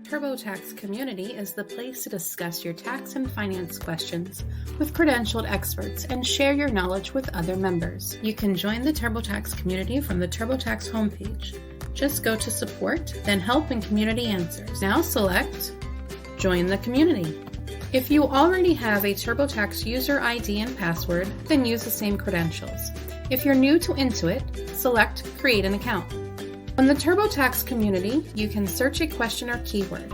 TurboTax Community is the place to discuss your tax and finance questions with credentialed experts and share your knowledge with other members. You can join the TurboTax Community from the TurboTax homepage. Just go to Support, then Help and Community Answers. Now select Join the Community. If you already have a TurboTax user ID and password, then use the same credentials. If you're new to Intuit, select Create an Account. On the TurboTax Community, you can search a question or keyword,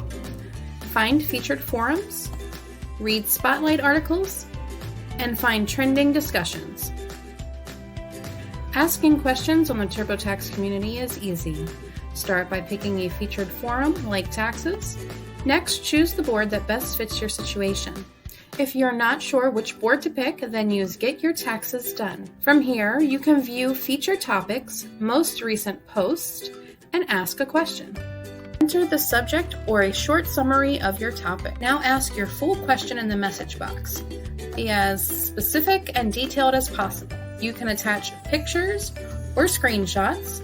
find featured forums, read spotlight articles, and find trending discussions. Asking questions on the TurboTax Community is easy. Start by picking a featured forum like taxes. Next, choose the board that best fits your situation. If you're not sure which board to pick, then use Get Your Taxes Done. From here, you can view featured topics, most recent posts, and ask a question. Enter the subject or a short summary of your topic. Now ask your full question in the message box. Be as specific and detailed as possible. You can attach pictures or screenshots,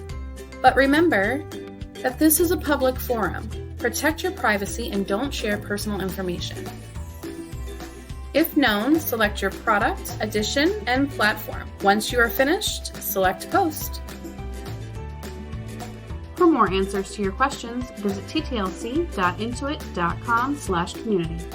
but remember that this is a public forum. Protect your privacy and don't share personal information. If known, select your product, edition, and platform. Once you are finished, select Post. For more answers to your questions, visit ttlc.intuit.com/community.